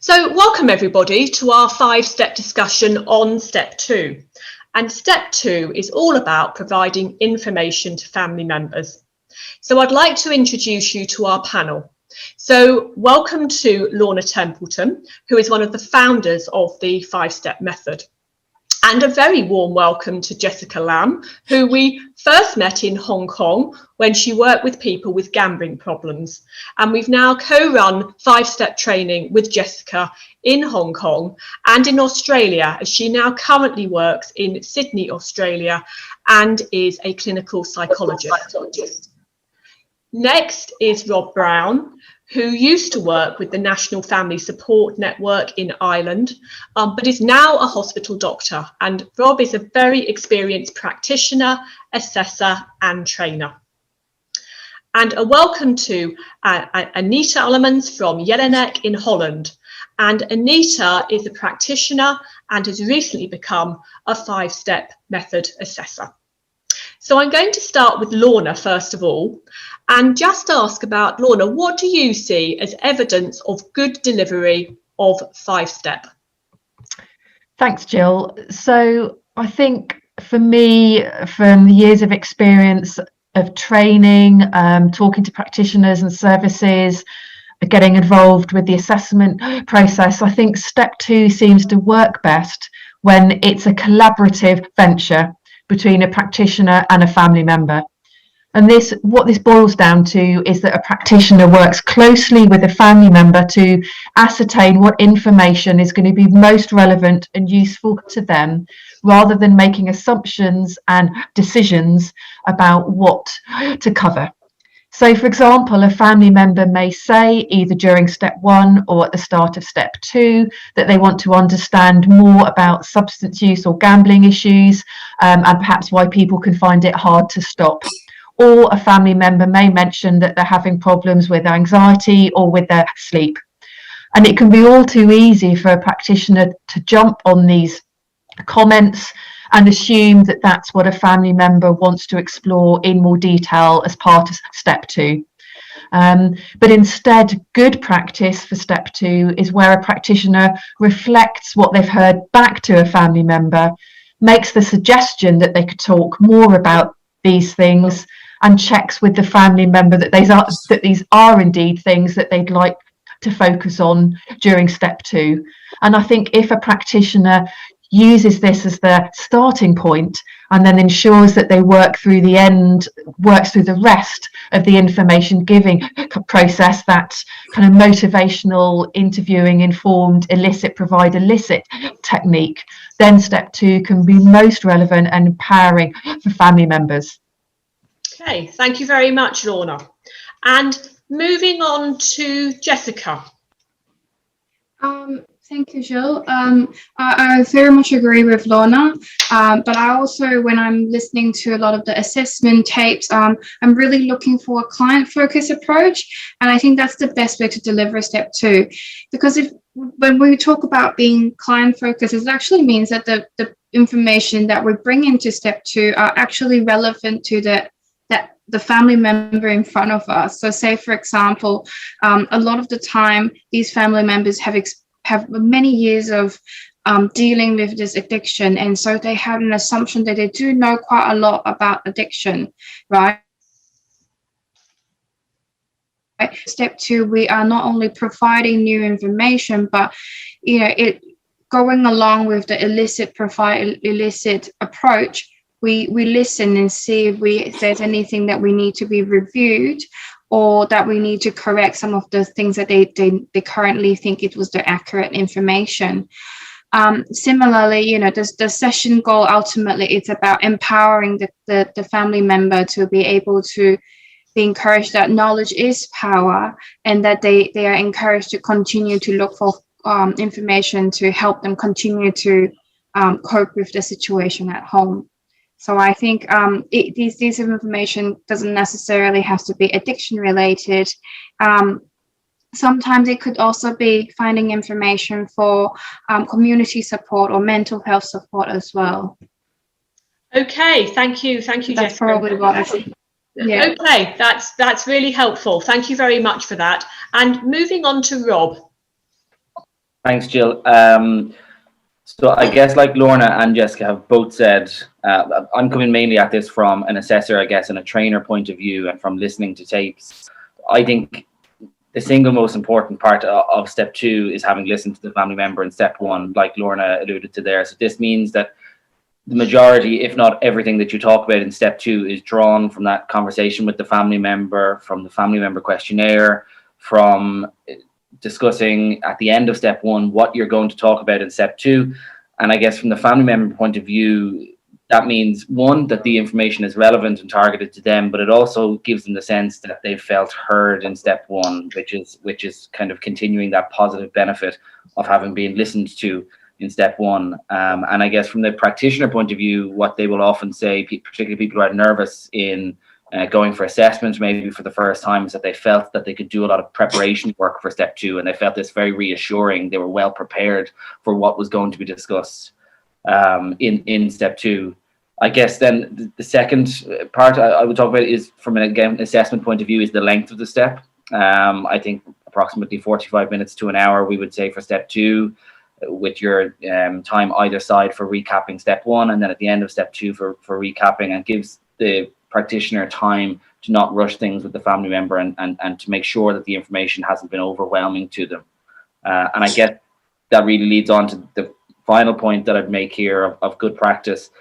So welcome everybody to our 5-step discussion on step 2. And step 2 is all about providing information to family members. So I'd like to introduce you to our panel. So welcome to Lorna Templeton, who is one of the founders of the 5-step method. And a very warm welcome to Jessica Lam, who we first met in Hong Kong when she worked with people with gambling problems. And we've now co-run 5-step training with Jessica in Hong Kong and in Australia, as she now currently works in Sydney, Australia, and is a clinical psychologist. Next is Rob Brown, who used to work with the National Family Support Network in Ireland, but is now a hospital doctor. And Rob is a very experienced practitioner, assessor and trainer. And a welcome to Anita Allemans from Jelinek in Holland. And Anita is a practitioner and has recently become a 5-step method assessor. So I'm going to start with Lorna first of all, and just ask about, Lorna, what do you see as evidence of good delivery of 5-step? Thanks, Jill. So I think for me, from the years of experience of training, talking to practitioners and services, getting involved with the assessment process, I think step 2 seems to work best when it's a collaborative venture between a practitioner and a family member. And what this boils down to is that a practitioner works closely with a family member to ascertain what information is going to be most relevant and useful to them, rather than making assumptions and decisions about what to cover. So, for example, a family member may say, either during step 1 or at the start of step 2, that they want to understand more about substance use or gambling issues, and perhaps why people can find it hard to stop. Or a family member may mention that they're having problems with anxiety or with their sleep. And it can be all too easy for a practitioner to jump on these comments and assume that that's what a family member wants to explore in more detail as part of step 2. But instead, good practice for step 2 is where a practitioner reflects what they've heard back to a family member, makes the suggestion that they could talk more about these things, and checks with the family member that these are indeed things that they'd like to focus on during step 2. And I think if a practitioner uses this as their starting point and then ensures that they works through the rest of the information giving process, that kind of motivational, interviewing, informed, elicit, provide elicit technique, then step 2 can be most relevant and empowering for family members. Okay, thank you very much, Lorna. And moving on to Jessica. Thank you, Jill. I very much agree with Lorna, but I also, when I'm listening to a lot of the assessment tapes, I'm really looking for a client-focused approach, and I think that's the best way to deliver step 2. Because when we talk about being client-focused, it actually means that the information that we bring into step 2 are actually relevant to the family member in front of us. So say, for example, a lot of the time, these family members have many years of dealing with this addiction. And so they have an assumption that they do know quite a lot about addiction, right? Step 2, we are not only providing new information, but, it going along with the illicit approach, we listen and see if there's anything that we need to be reviewed, or that we need to correct some of the things that they currently think it was the accurate information. Similarly, the session goal, ultimately, it's about empowering the family member to be able to be encouraged that knowledge is power, and that they are encouraged to continue to look for information to help them continue to cope with the situation at home. So I think this information doesn't necessarily have to be addiction related. Sometimes it could also be finding information for community support or mental health support as well. Okay, thank you, Jessica. That's probably what I think. Yeah. Okay, that's really helpful. Thank you very much for that. And moving on to Rob. Thanks, Jill. So I guess like Lorna and Jessica have both said, I'm coming mainly at this from an assessor, I guess, and a trainer point of view, and from listening to tapes. I think the single most important part of step 2 is having listened to the family member in step 1, like Lorna alluded to there. So this means that the majority, if not everything that you talk about in step 2 is drawn from that conversation with the family member, from the family member questionnaire, from discussing at the end of step 1 what you're going to talk about in step 2. And I guess from the family member point of view, that means, one, that the information is relevant and targeted to them, but it also gives them the sense that they've felt heard in step 1, which is kind of continuing that positive benefit of having been listened to in step 1. And I guess from the practitioner point of view, what they will often say, particularly people who are nervous in going for assessment maybe for the first time, is that they felt that they could do a lot of preparation work for step 2, and they felt this very reassuring. They were well prepared for what was going to be discussed in step 2. I guess then the second part I would talk about is, from an again assessment point of view, is the length of the step. I think approximately 45 minutes to an hour, we would say, for step 2, with your time either side for recapping step 1, and then at the end of step 2 for recapping, and gives the practitioner time to not rush things with the family member, and to make sure that the information hasn't been overwhelming to them. And I guess that really leads on to the final point that I'd make here of good practice.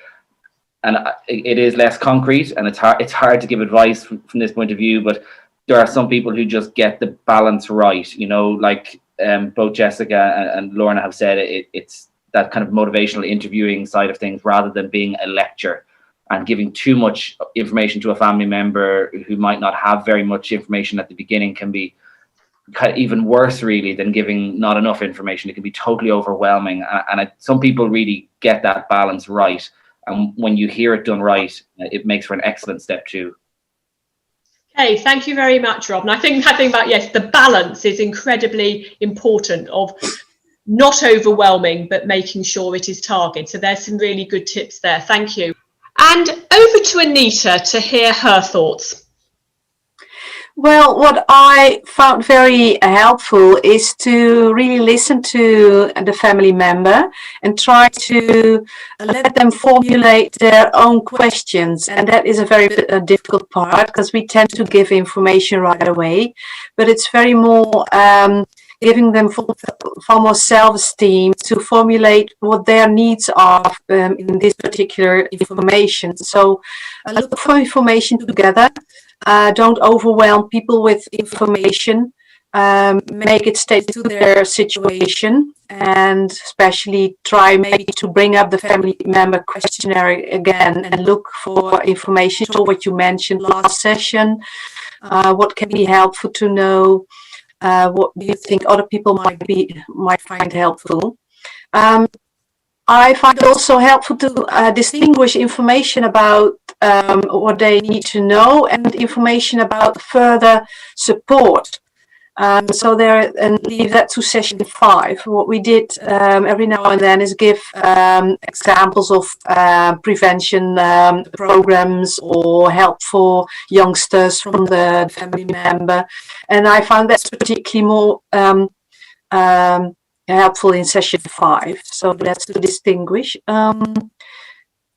And it is less concrete, and it's hard to give advice from this point of view, but there are some people who just get the balance right, you know, like both Jessica and Lorna have said, it's that kind of motivational interviewing side of things, rather than being a lecture and giving too much information to a family member who might not have very much information at the beginning, can be kind of even worse really than giving not enough information. It can be totally overwhelming, and some people really get that balance right. And when you hear it done right, it makes for an excellent step 2. Okay, thank you very much, Rob. And I think about, yes, the balance is incredibly important, of not overwhelming, but making sure it is targeted. So there's some really good tips there. Thank you. And over to Anita to hear her thoughts. Well, what I found very helpful is to really listen to the family member and try to let them formulate their own questions. And that is a very difficult part, because we tend to give information right away, but it's very more giving them far more self-esteem to formulate what their needs are in this particular information. So look for information together. Don't overwhelm people with information. Make it state to their situation, and especially try maybe to bring up the family member questionnaire again and look for information. So what you mentioned last session, what can be helpful to know, what do you think other people might find helpful. I find it also helpful to distinguish information about what they need to know and information about further support. So there, and leave that to session 5. What we did every now and then is give examples of prevention programs or help for youngsters from the family member, and I found that's particularly more helpful in session 5. So that's to distinguish.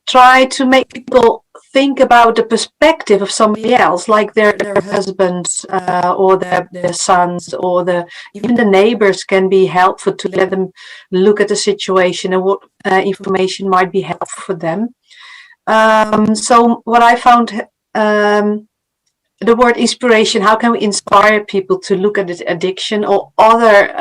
Try to make people think about the perspective of somebody else, like their husbands or their sons, or even the neighbors can be helpful to let them look at the situation and what information might be helpful for them. So what I found, the word inspiration, how can we inspire people to look at addiction or other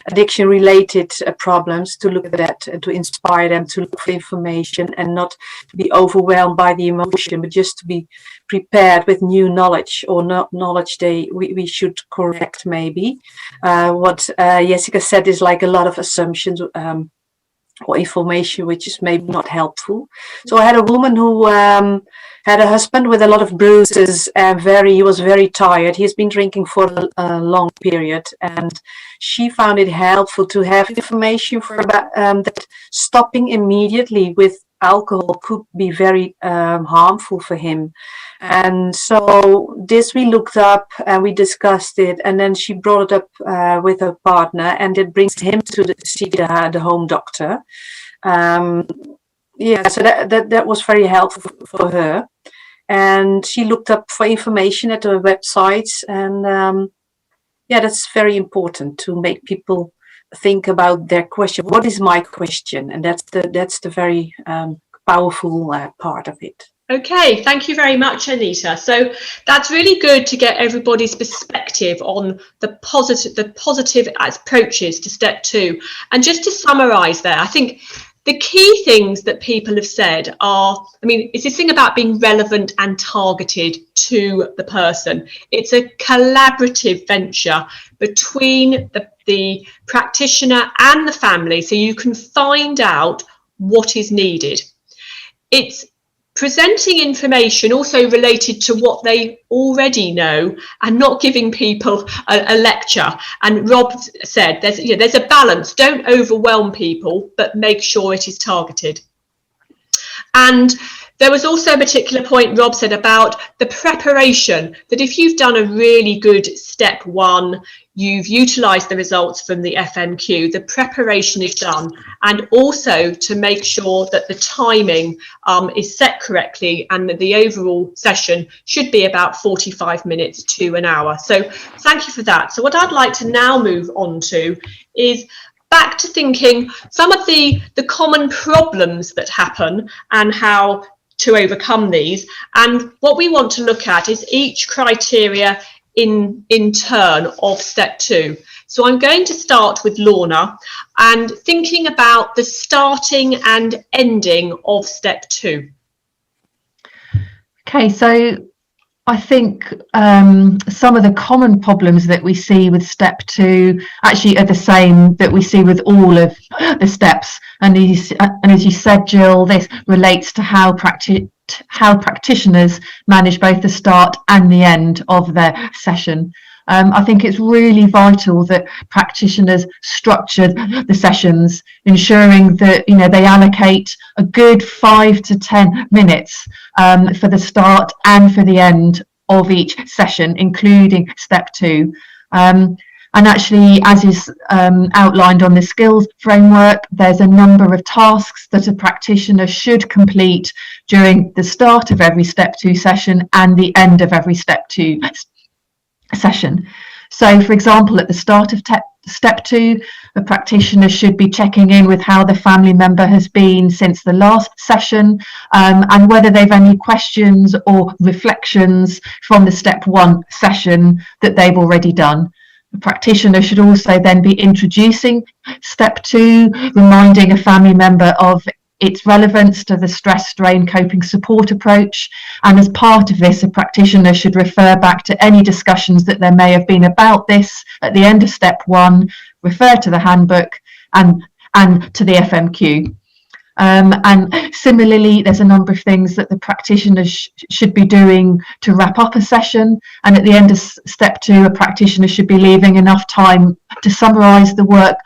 addiction related problems, to look at that and to inspire them to look for information and not be overwhelmed by the emotion, but just to be prepared with new knowledge, or not knowledge we should correct maybe. What Jessica said is like a lot of assumptions or information which is maybe not helpful. So I had a woman who had a husband with a lot of bruises, and he was very tired. He's been drinking for a long period, and she found it helpful to have information for about that stopping immediately with alcohol could be very harmful for him. And so this we looked up and we discussed it, and then she brought it up with her partner, and it brings him to see the home doctor. So that was very helpful for her. And she looked up for information at the websites, and that's very important to make people think about their question. What is my question? And that's the very powerful part of it. Okay, thank you very much, Anita. So that's really good to get everybody's perspective on the positive approaches to step 2. And just to summarise there, I think the key things that people have said are, it's this thing about being relevant and targeted to the person. It's a collaborative venture between the practitioner and the family, so you can find out what is needed. It's presenting information also related to what they already know and not giving people a lecture. And Rob said there's a balance. Don't overwhelm people, but make sure it is targeted. And there was also a particular point Rob said about the preparation, that if you've done a really good step 1, you've utilised the results from the FMQ, the preparation is done, and also to make sure that the timing is set correctly, and that the overall session should be about 45 minutes to an hour. So thank you for that. So what I'd like to now move on to is back to thinking some of the common problems that happen and how to overcome these. And what we want to look at is each criteria in turn of step 2. So I'm going to start with Lorna and thinking about the starting and ending of step 2. Okay, so I think some of the common problems that we see with step 2 actually are the same that we see with all of the steps. And as you said, Jill, this relates to how practitioners manage both the start and the end of their session. I think it's really vital that practitioners structure the sessions, ensuring that they allocate a good 5 to 10 minutes for the start and for the end of each session, including step 2. And actually, as is outlined on the skills framework, there's a number of tasks that a practitioner should complete during the start of every step 2 session and the end of every step 2 session. So, for example, at the start of step 2, a practitioner should be checking in with how the family member has been since the last session, and whether they've any questions or reflections from the step 1 session that they've already done. The practitioner should also then be introducing step 2, reminding a family member of its relevance to the stress strain coping support approach. And as part of this, a practitioner should refer back to any discussions that there may have been about this at the end of step 1, refer to the handbook and to the FMQ. And similarly, there's a number of things that the practitioner should be doing to wrap up a session. And at the end of step 2, a practitioner should be leaving enough time to summarise the work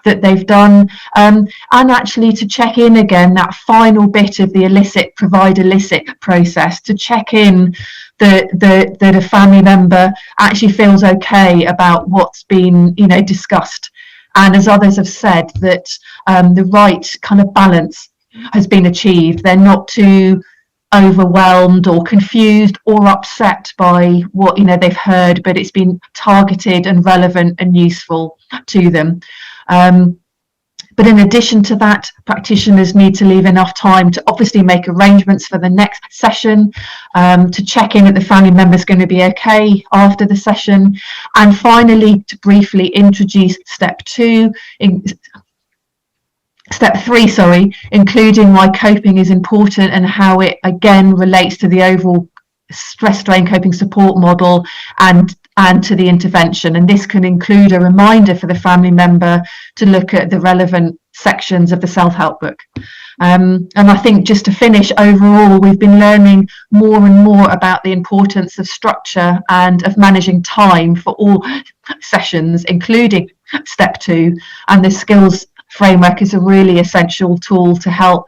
that they've done, and actually to check in again, that final bit of the provide elicit process, to check in that a family member actually feels okay about what's been discussed. And as others have said, that the right kind of balance has been achieved. They're not too overwhelmed or confused or upset by what they've heard, but it's been targeted and relevant and useful to them. But in addition to that, practitioners need to leave enough time to obviously make arrangements for the next session, to check in that the family member is going to be okay after the session, and finally to briefly introduce step 3, including why coping is important and how it again relates to the overall stress strain coping support model and to the intervention. And this can include a reminder for the family member to look at the relevant sections of the self-help book. And I think, just to finish, overall we've been learning more and more about the importance of structure and of managing time for all sessions, including step 2, and the skills framework is a really essential tool to help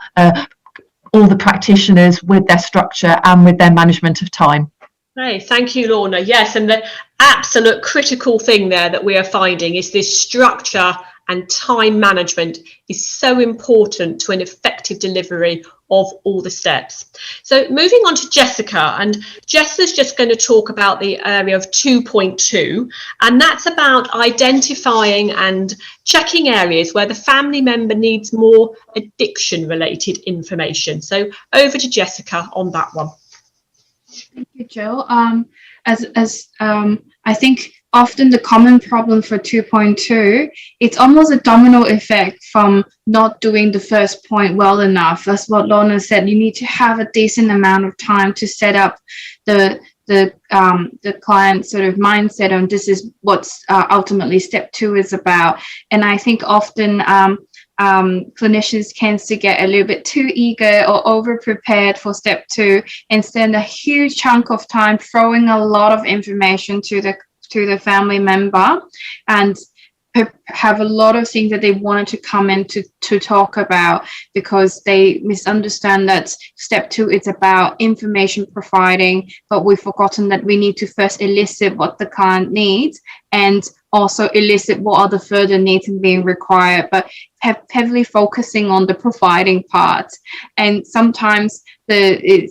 all the practitioners with their structure and with their management of time. Hey, thank you, Lorna. Yes, and the absolute critical thing there that we are finding is this structure and time management is so important to an effective delivery of all the steps. So moving on to Jessica, and Jessica's just going to talk about the area of 2.2, and that's about identifying and checking areas where the family member needs more addiction related information. So over to Jessica on that one. Thank you, Jill. I think often the common problem for 2.2, it's almost a domino effect from not doing the first point well enough. That's what Lorna said. You need to have a decent amount of time to set up the client sort of mindset on this is what's ultimately step 2 is about. And I think often clinicians tend to get a little bit too eager or over prepared for step 2 and spend a huge chunk of time throwing a lot of information to the family member and have a lot of things that they wanted to come in to talk about, because they misunderstand that step 2 is about information providing, but we've forgotten that we need to first elicit what the client needs and also elicit what are the further needs being required, but heavily focusing on the providing part. And sometimes a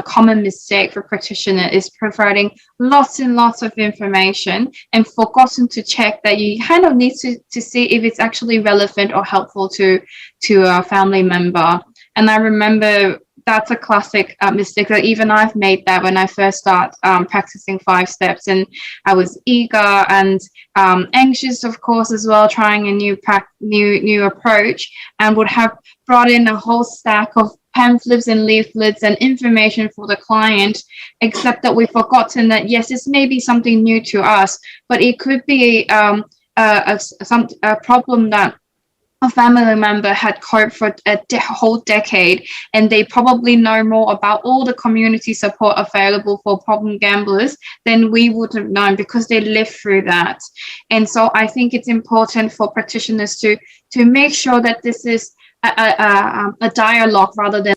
common mistake for practitioner is providing lots and lots of information and forgotten to check that you kind of need to see if it's actually relevant or helpful to a family member. And I remember that's a classic mistake that even I've made that when I first started practicing 5 steps, and I was eager and anxious, of course, as well, trying a new approach, and would have brought in a whole stack of pamphlets and leaflets and information for the client, except that we've forgotten that, yes, this may be something new to us, but it could be a problem that a family member had coped for a whole decade, and they probably know more about all the community support available for problem gamblers than we would have known, because they lived through that. And so I think it's important for practitioners to make sure that this is a dialogue rather than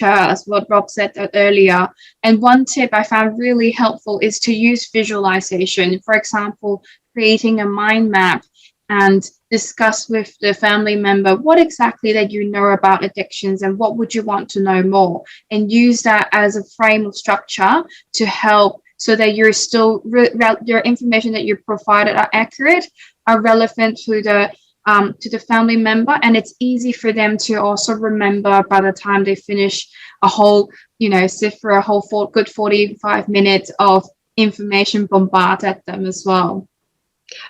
as what Rob said earlier. And one tip I found really helpful is to use visualization. For example, creating a mind map and discuss with the family member what exactly that you know about addictions and what would you want to know more, and use that as a frame of structure to help so that you're still your information that you provided are accurate, are relevant to the family member, and it's easy for them to also remember by the time they finish a whole, sit for a whole good 45 minutes of information bombarded at them as well.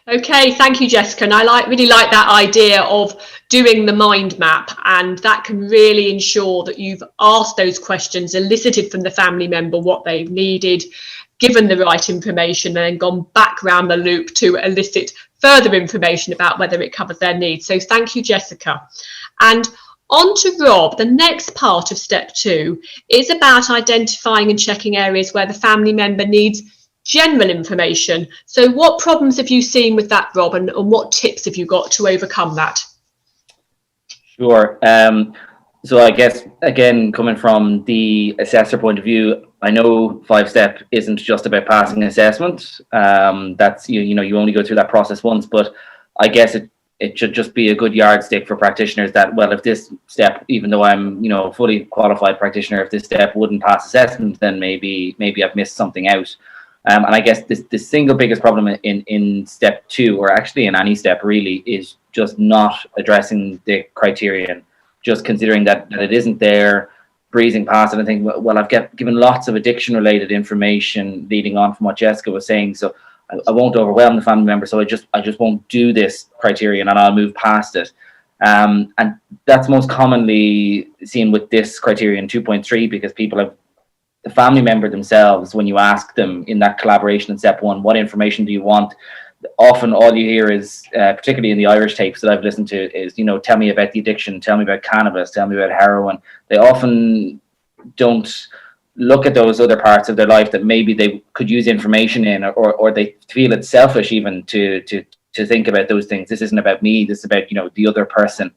Okay, thank you, Jessica. And I really like that idea of doing the mind map, and that can really ensure that you've asked those questions, elicited from the family member what they've needed, given the right information, and then gone back round the loop to elicit further information about whether it covers their needs. So thank you, Jessica. And on to Rob. The next part of step 2 is about identifying and checking areas where the family member needs general information. So what problems have you seen with that, Rob, and what tips have you got to overcome that? Sure. So I guess, again, coming from the assessor point of view, I know 5-step isn't just about passing assessment. That's, you only go through that process once, but I guess it should just be a good yardstick for practitioners that, well, if this step, even though I'm, fully qualified practitioner, if this step wouldn't pass assessment, then maybe I've missed something out. And I guess the single biggest problem in step 2, or actually in any step really, is just not addressing the criterion, just considering that it isn't there, breezing past it and thinking, well, I've given lots of addiction related information leading on from what Jessica was saying, so I won't overwhelm the family member, so I just won't do this criterion and I'll move past it. And that's most commonly seen with this criterion 2.3, because people have the family member themselves, when you ask them in that collaboration in step 1, what information do you want? Often all you hear is, particularly in the Irish tapes that I've listened to, is, tell me about the addiction, tell me about cannabis, tell me about heroin. They often don't look at those other parts of their life that maybe they could use information in, or they feel it's selfish even to think about those things. This isn't about me, this is about, the other person.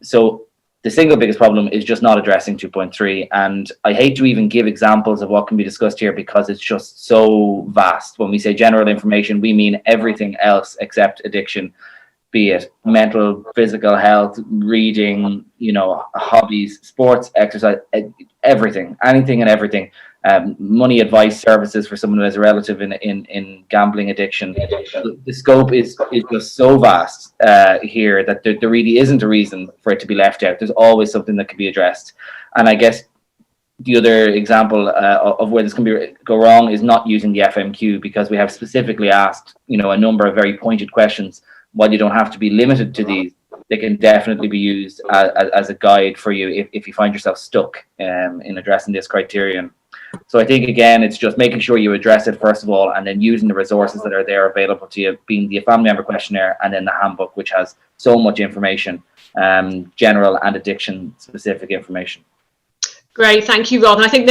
So the single biggest problem is just not addressing 2.3. And I hate to even give examples of what can be discussed here because it's just so vast. When we say general information, we mean everything else except addiction, be it mental, physical health, reading, hobbies, sports, exercise, everything, anything and everything. Money advice services for someone who has a relative in gambling addiction. The scope is just so vast here that there really isn't a reason for it to be left out. There's always something that can be addressed. And I guess the other example of where this can go wrong is not using the FMQ, because we have specifically asked, a number of very pointed questions. While you don't have to be limited to these, they can definitely be used as a guide for you if you find yourself stuck in addressing this criterion. So I think, again, it's just making sure you address it first of all, and then using the resources that are there available to you, being the family member questionnaire and then the handbook, which has so much information, general and addiction specific information. Great, thank you, Rob. And I think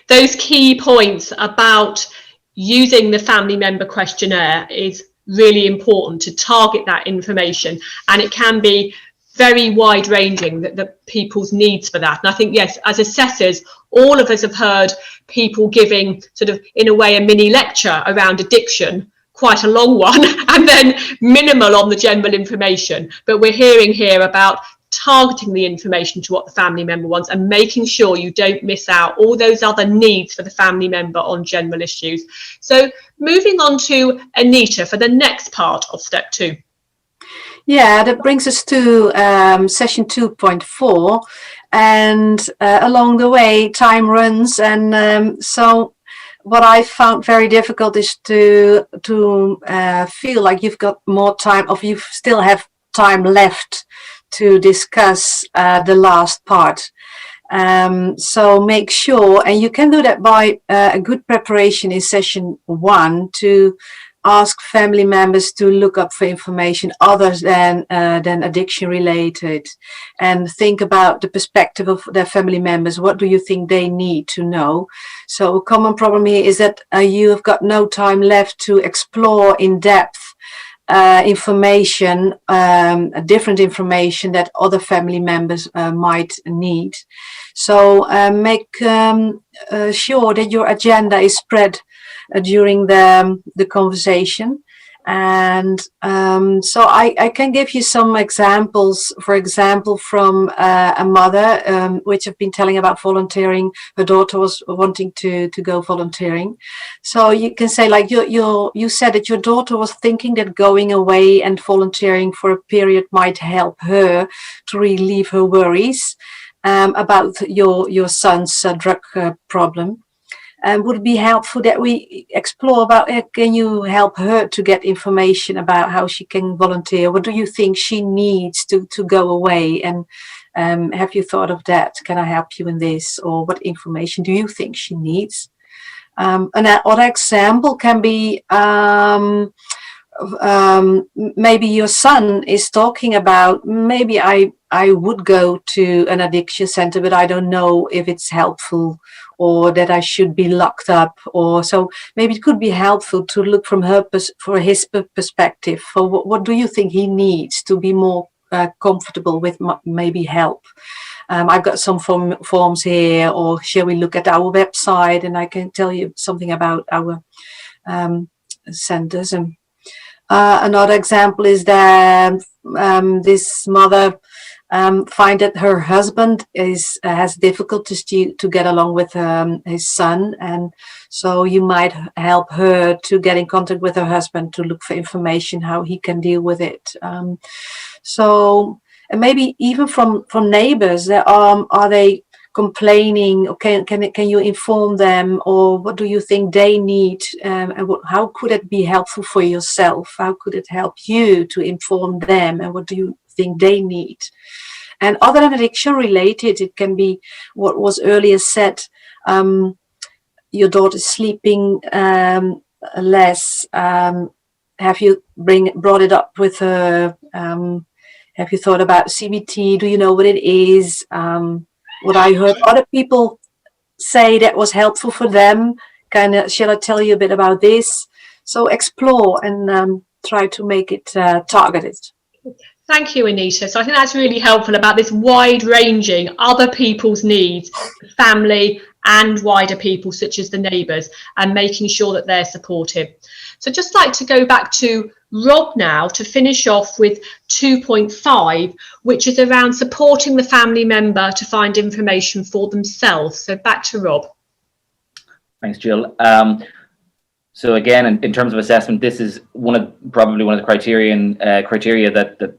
those key points about using the family member questionnaire is really important, to target that information, and it can be very wide ranging, the people's needs for that. And I think, yes, as assessors, all of us have heard people giving sort of, in a way, a mini lecture around addiction, quite a long one, and then minimal on the general information. But we're hearing here about targeting the information to what the family member wants and making sure you don't miss out all those other needs for the family member on general issues. So moving on to Anita for the next part of step 2. Yeah, that brings us to session 2.4, and along the way time runs, and so what I found very difficult is to feel like you've got more time, or you still have time left to discuss the last part. So make sure, and you can do that by a good preparation in session 1, to ask family members to look up for information other than addiction related, and think about the perspective of their family members. What do you think they need to know? So a common problem here is that you have got no time left to explore in depth information, different information that other family members might need. So make sure that your agenda is spread during the conversation. And so I can give you some examples, for example, from a mother, which have been telling about volunteering. Her daughter was wanting to go volunteering. So you can say, like, you said that your daughter was thinking that going away and volunteering for a period might help her to relieve her worries about your son's drug problem. Would it be helpful that we explore about, can you help her to get information about how she can volunteer? What do you think she needs to go away? And have you thought of that? Can I help you in this? Or what information do you think she needs? Another example can be, maybe your son is talking about, maybe I would go to an addiction center, but I don't know if it's helpful, or that I should be locked up, or so maybe it could be helpful to look from for his perspective. For what do you think he needs to be more comfortable with maybe help? I've got some forms here, or shall we look at our website and I can tell you something about our centers. And another example is that this mother find that her husband has difficulties to get along with his son, and so you might help her to get in contact with her husband to look for information how he can deal with it. So, and maybe even from neighbors, are they complaining, or can you inform them, or what do you think they need, and how could it be helpful for yourself? How could it help you to inform them, and what do you think they need? And other than addiction related, it can be what was earlier said, your daughter's sleeping less. Have you brought it up with her? Have you thought about CBT? Do you know what it is? What I heard other people say that was helpful for them. Shall I tell you a bit about this? So explore and try to make it targeted. Thank you, Anita. So I think that's really helpful about this wide-ranging other people's needs, family and wider people such as the neighbours, and making sure that they're supported. So I'd just like to go back to Rob now to finish off with 2.5, which is around supporting the family member to find information for themselves. So back to Rob. Thanks, Jill. So again, in terms of assessment, this is probably one of the criteria that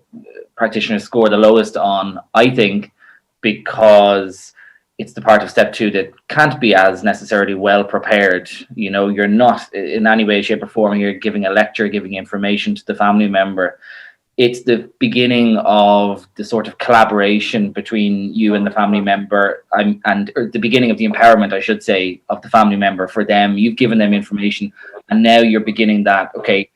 practitioners score the lowest on, I think, because it's the part of step 2 that can't be as necessarily well prepared. You know, you're not in any way, shape or form, you're giving a lecture, giving information to the family member. It's the beginning of the sort of collaboration between you and the family member, or the beginning of the empowerment, I should say, of the family member for them. You've given them information, and now you're beginning that, okay,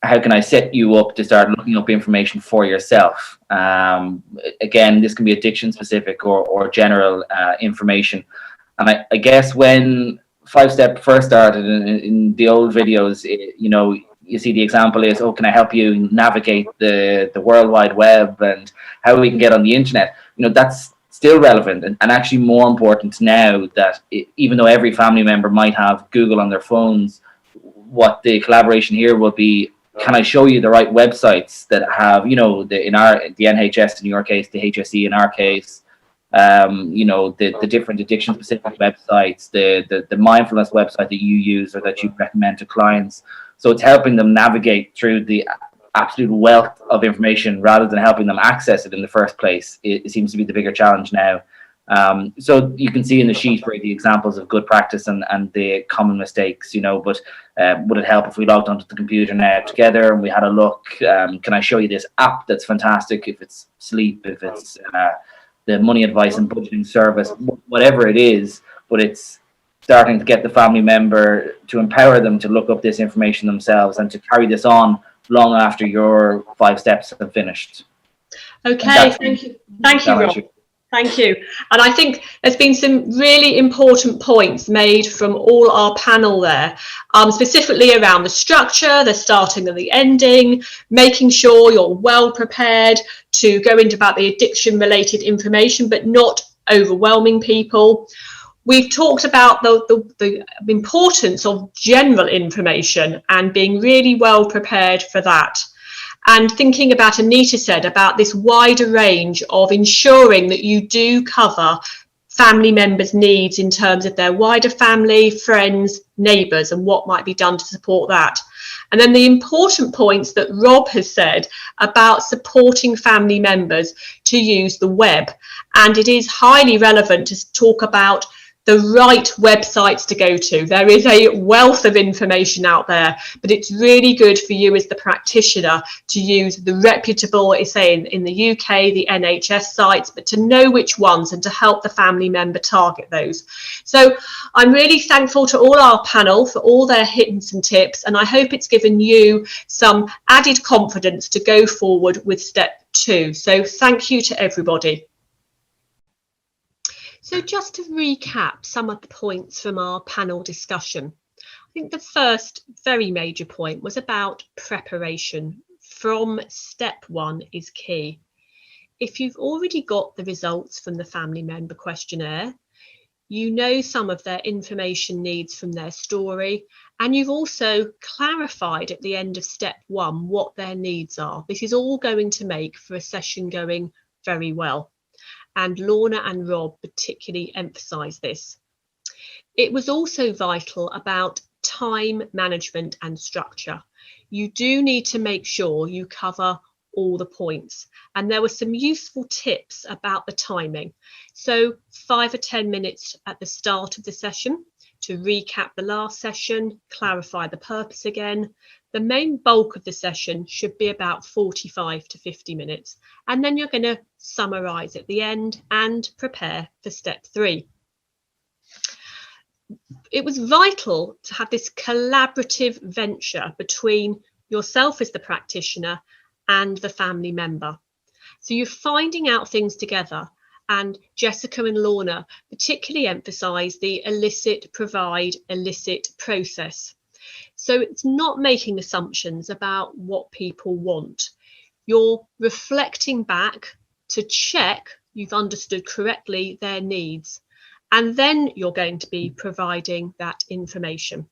how can I set you up to start looking up information for yourself? Again, this can be addiction specific or general information. And I guess when 5-Step first started in the old videos, you know, you see the example is, oh, can I help you navigate the World Wide Web and how we can get on the internet? You know, that's still relevant and actually more important now that even though every family member might have Google on their phones, what the collaboration here will be, can I show you the right websites that have, you know, the NHS in your case, the HSE in our case, you know, the different addiction specific websites, the mindfulness website that you use or that you recommend to clients. So it's helping them navigate through the absolute wealth of information rather than helping them access it in the first place. It seems to be the bigger challenge now. So you can see in the sheet where the examples of good practice and the common mistakes, you know, but would it help if we logged onto the computer now together and we had a look? Can I show you this app that's fantastic? If it's sleep, if it's the money advice and budgeting service, whatever it is, but it's starting to get the family member to empower them to look up this information themselves and to carry this on long after your 5 steps have finished. Okay, thank you. Thank you, Rob. Thank you. And I think there's been some really important points made from all our panel there, specifically around the structure, the starting and the ending, making sure you're well prepared to go into about the addiction related information, but not overwhelming people. We've talked about the importance of general information and being really well prepared for that. And thinking about, Anita said, about this wider range of ensuring that you do cover family members' needs in terms of their wider family, friends, neighbours, and what might be done to support that. And then the important points that Rob has said about supporting family members to use the web. And it is highly relevant to talk about the right websites to go to. There is a wealth of information out there, but it's really good for you as the practitioner to use the reputable, say in the UK, the NHS sites, but to know which ones and to help the family member target those. So I'm really thankful to all our panel for all their hints and tips, and I hope it's given you some added confidence to go forward with step 2. So thank you to everybody. So just to recap some of the points from our panel discussion, I think the first very major point was about preparation from step 1 is key. If you've already got the results from the family member questionnaire, you know some of their information needs from their story, and you've also clarified at the end of step 1 what their needs are. This is all going to make for a session going very well. And Lorna and Rob particularly emphasise this. It was also vital about time management and structure. You do need to make sure you cover all the points, and there were some useful tips about the timing. So 5 or 10 minutes at the start of the session to recap the last session, clarify the purpose again. The main bulk of the session should be about 45 to 50 minutes, and then you're going to summarise at the end and prepare for step 3. It was vital to have this collaborative venture between yourself as the practitioner and the family member. So you're finding out things together, and Jessica and Lorna particularly emphasise the elicit, provide, elicit process. So it's not making assumptions about what people want. you're reflecting back to check you've understood correctly their needs, and then you're going to be providing that information.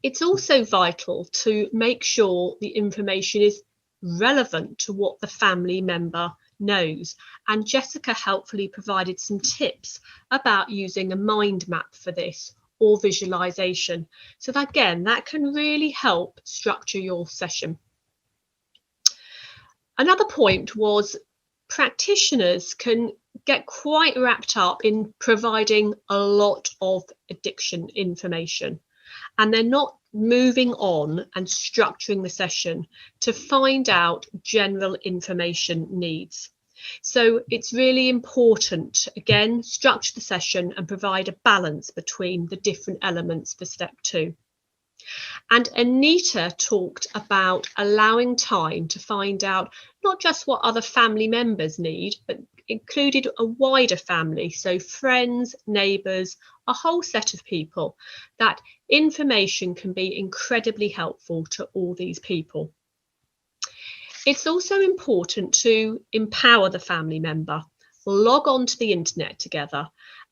It's also vital to make sure the information is relevant to what the family member knows, and Jessica helpfully provided some tips about using a mind map for this, or visualization, so that again that can really help structure your session. Another point was practitioners can get quite wrapped up in providing a lot of addiction information, and they're not moving on and structuring the session to find out general information needs. So it's really important to, again, structure the session and provide a balance between the different elements for step 2. And Anita talked about allowing time to find out not just what other family members need, but included a wider family, so friends, neighbours, a whole set of people. That information can be incredibly helpful to all these people. It's also important to empower the family member, log on to the internet together.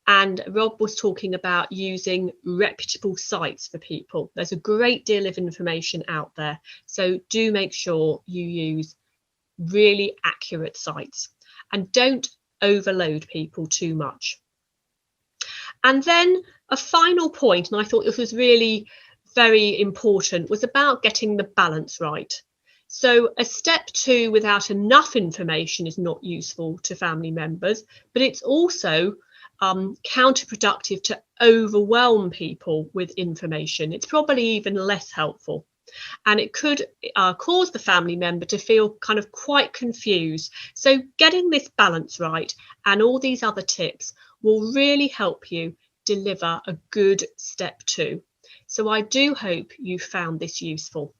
And Rob was talking about using reputable sites for people. There's a great deal of information out there, so do make sure you use really accurate sites and don't overload people too much. And then a final point, and I thought this was really very important, was about getting the balance right. So a step 2 without enough information is not useful to family members, but it's also counterproductive to overwhelm people with information. It's probably even less helpful, and it could cause the family member to feel kind of quite confused. So getting this balance right and all these other tips will really help you deliver a good step 2. So I do hope you found this useful.